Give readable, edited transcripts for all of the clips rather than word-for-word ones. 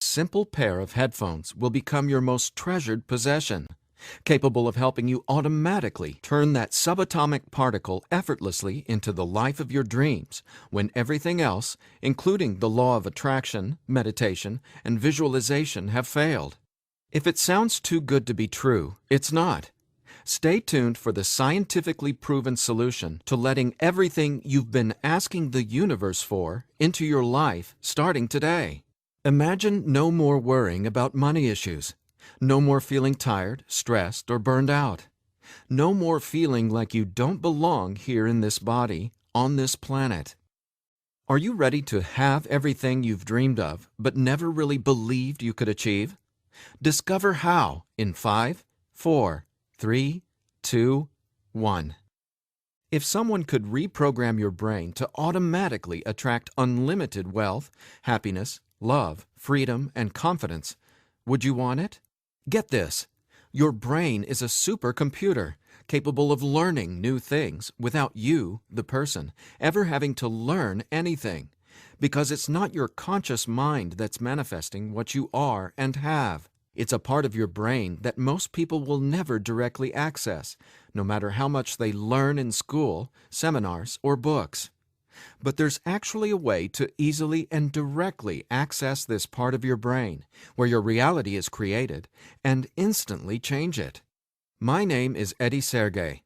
simple pair of headphones will become your most treasured possession, capable of helping you automatically turn that subatomic particle effortlessly into the life of your dreams when everything else, including the law of attraction, meditation, and visualization, have failed. If it sounds too good to be true, it's not. Stay tuned for the scientifically proven solution to letting everything you've been asking the universe for into your life starting today. Imagine no more worrying about money issues. No more feeling tired, stressed, or burned out. No more feeling like you don't belong here in this body, on this planet. Are you ready to have everything you've dreamed of but never really believed you could achieve? Discover how in 5, 4, 3, 2, 1. If someone could reprogram your brain to automatically attract unlimited wealth, happiness, love, freedom, and confidence, would you want it? Get this. Your brain is a supercomputer capable of learning new things without you, the person, ever having to learn anything, because it's not your conscious mind that's manifesting what you are and have. It's a part of your brain that most people will never directly access, no matter how much they learn in school, seminars, or books. But there's actually a way to easily and directly access this part of your brain, where your reality is created, and instantly change it. My name is Eddie Sergey.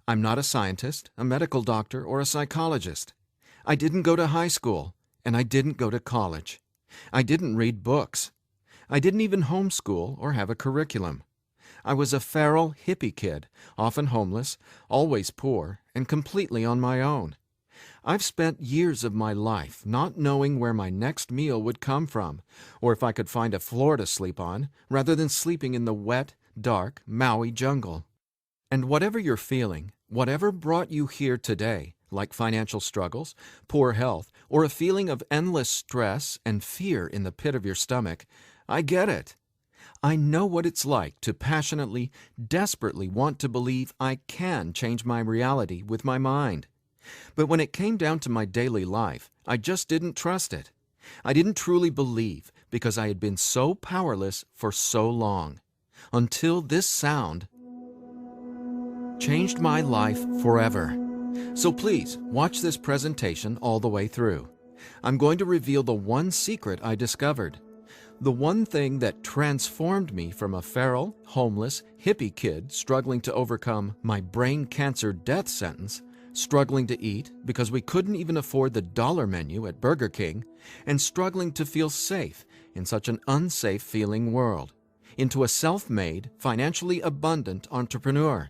I'm not a scientist, a medical doctor, or a psychologist. I didn't go to high school, and I didn't go to college. I didn't read books. I didn't even homeschool or have a curriculum. I was a feral hippie kid, often homeless, always poor, and completely on my own. I've spent years of my life not knowing where my next meal would come from, or if I could find a floor to sleep on, rather than sleeping in the wet, dark Maui jungle. And whatever you're feeling, whatever brought you here today, like financial struggles, poor health, or a feeling of endless stress and fear in the pit of your stomach, I get it. I know what it's like to passionately, desperately want to believe I can change my reality with my mind. But when it came down to my daily life, I just didn't trust it. I didn't truly believe because I had been so powerless for so long. Until this sound changed my life forever. So please, watch this presentation all the way through. I'm going to reveal the one secret I discovered. The one thing that transformed me from a feral, homeless, hippie kid struggling to overcome my brain cancer death sentence, struggling to eat because we couldn't even afford the dollar menu at Burger King, and struggling to feel safe in such an unsafe-feeling world, into a self-made, financially abundant entrepreneur.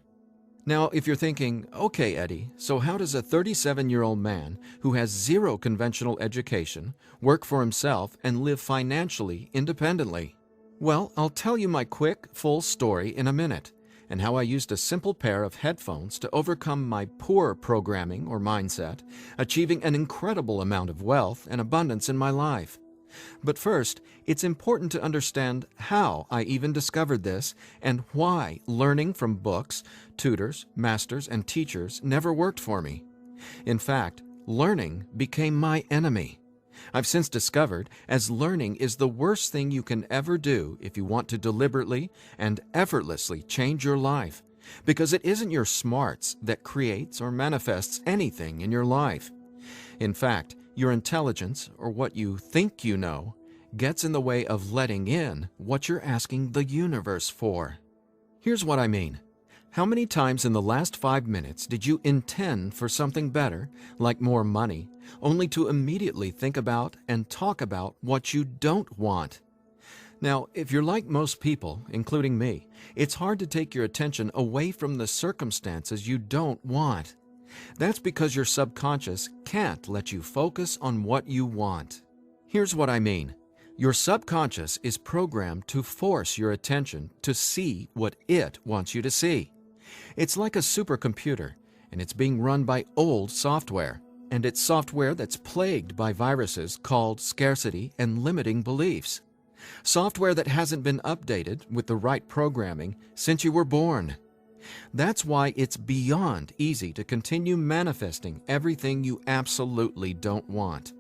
Now, if you're thinking, okay, Eddie, so how does a 37-year-old man who has zero conventional education work for himself and live financially independently? Well, I'll tell you my quick, full story in a minute, and how I used a simple pair of headphones to overcome my poor programming or mindset, achieving an incredible amount of wealth and abundance in my life. But first, it's important to understand how I even discovered this and why learning from books, tutors, masters, and teachers never worked for me. In fact, learning became my enemy. I've since discovered as learning is the worst thing you can ever do if you want to deliberately and effortlessly change your life, because it isn't your smarts that creates or manifests anything in your life. In fact, your intelligence, or what you think you know, gets in the way of letting in what you're asking the universe for. Here's what I mean. How many times in the last 5 minutes did you intend for something better, like more money, only to immediately think about and talk about what you don't want? Now, if you're like most people, including me, it's hard to take your attention away from the circumstances you don't want. That's because your subconscious can't let you focus on what you want. Here's what I mean. Your subconscious is programmed to force your attention to see what it wants you to see. It's like a supercomputer, and it's being run by old software, and it's software that's plagued by viruses called scarcity and limiting beliefs. Software that hasn't been updated with the right programming since you were born. That's why it's beyond easy to continue manifesting everything you absolutely don't want.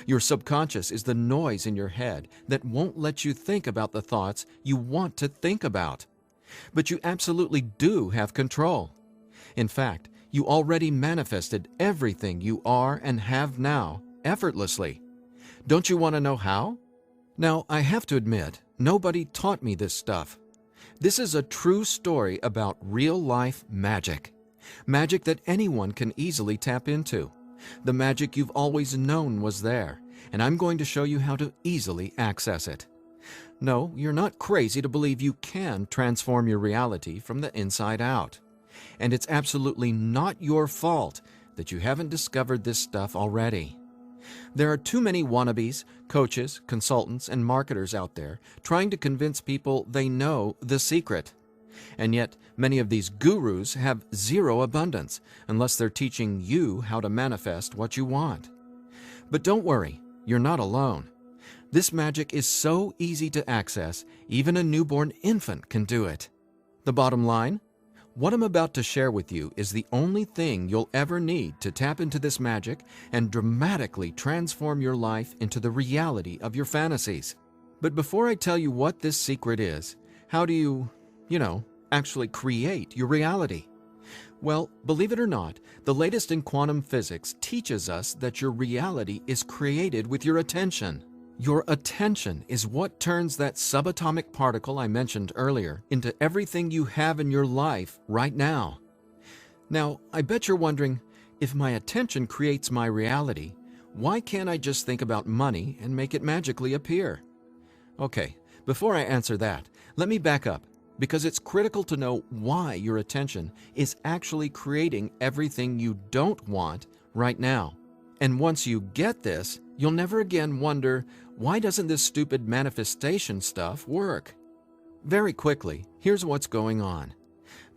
Your subconscious is the noise in your head that won't let you think about the thoughts you want to think about. But you absolutely do have control. In fact, you already manifested everything you are and have now effortlessly. Don't you want to know how? Now, I have to admit, nobody taught me this stuff. This is a true story about real-life magic. Magic that anyone can easily tap into. The magic you've always known was there, and I'm going to show you how to easily access it. No, you're not crazy to believe you can transform your reality from the inside out. And it's absolutely not your fault that you haven't discovered this stuff already. There are too many wannabes, coaches, consultants, and marketers out there trying to convince people they know the secret. And yet, many of these gurus have zero abundance unless they're teaching you how to manifest what you want. But don't worry, you're not alone. This magic is so easy to access, even a newborn infant can do it. The bottom line? What I'm about to share with you is the only thing you'll ever need to tap into this magic and dramatically transform your life into the reality of your fantasies. But before I tell you what this secret is, how do you actually create your reality? Well, believe it or not, the latest in quantum physics teaches us that your reality is created with your attention. Your attention is what turns that subatomic particle I mentioned earlier into everything you have in your life right now. Now, I bet you're wondering, if my attention creates my reality, why can't I just think about money and make it magically appear? Okay, before I answer that, let me back up, because it's critical to know why your attention is actually creating everything you don't want right now. And once you get this, you'll never again wonder, why doesn't this stupid manifestation stuff work? Very quickly, here's what's going on.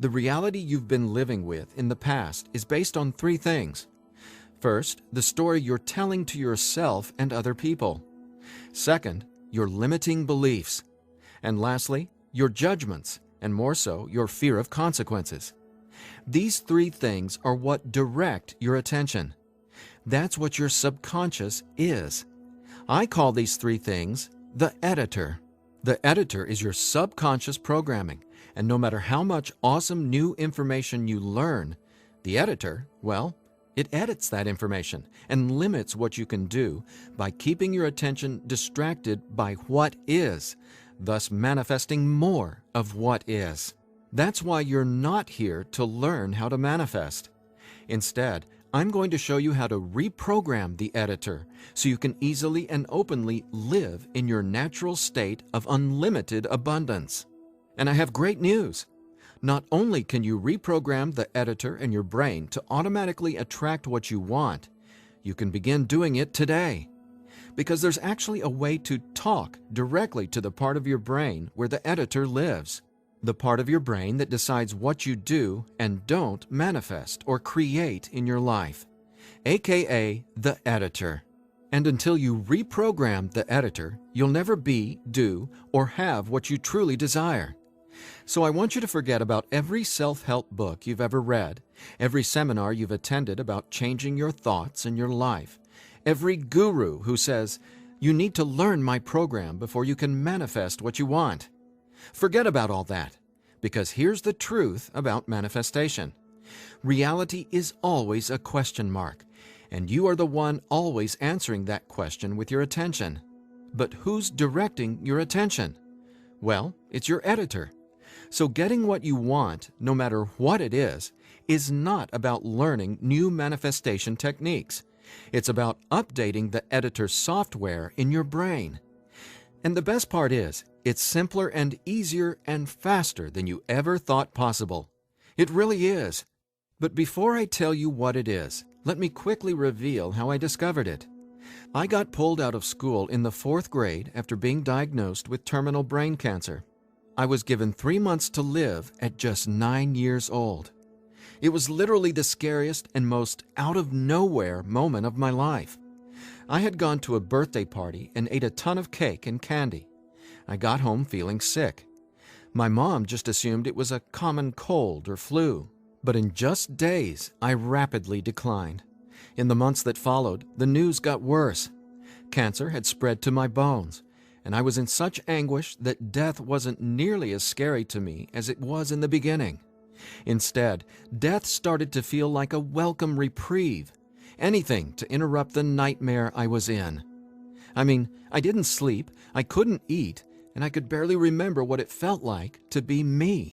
The reality you've been living with in the past is based on three things. First, the story you're telling to yourself and other people. Second, your limiting beliefs. And lastly, your judgments, and more so, your fear of consequences. These three things are what direct your attention. That's what your subconscious is. I call these three things the editor. The editor is your subconscious programming, and no matter how much awesome new information you learn, the editor, well, it edits that information and limits what you can do by keeping your attention distracted by what is, thus manifesting more of what is. That's why you're not here to learn how to manifest. Instead, I'm going to show you how to reprogram the editor so you can easily and openly live in your natural state of unlimited abundance. And I have great news. Not only can you reprogram the editor in your brain to automatically attract what you want, you can begin doing it today. Because there's actually a way to talk directly to the part of your brain where the editor lives. The part of your brain that decides what you do and don't manifest or create in your life, aka the editor. And until you reprogram the editor, you'll never be, do, or have what you truly desire. So I want you to forget about every self-help book you've ever read, every seminar you've attended about changing your thoughts and your life, every guru who says, you need to learn my program before you can manifest what you want. Forget about all that, because here's the truth about manifestation. Reality is always a question mark, and you are the one always answering that question with your attention. But who's directing your attention? Well, it's your editor. So getting what you want, no matter what it is not about learning new manifestation techniques. It's about updating the editor software in your brain. And the best part is, it's simpler and easier and faster than you ever thought possible. It really is. But before I tell you what it is, let me quickly reveal how I discovered it. I got pulled out of school in the 4th grade after being diagnosed with terminal brain cancer. I was given 3 months to live at just 9 years old. It was literally the scariest and most out-of-nowhere moment of my life. I had gone to a birthday party and ate a ton of cake and candy. I got home feeling sick. My mom just assumed it was a common cold or flu. But in just days, I rapidly declined. In the months that followed, the news got worse. Cancer had spread to my bones, and I was in such anguish that death wasn't nearly as scary to me as it was in the beginning. Instead, death started to feel like a welcome reprieve, anything to interrupt the nightmare I was in. I mean, I didn't sleep, I couldn't eat, and I could barely remember what it felt like to be me.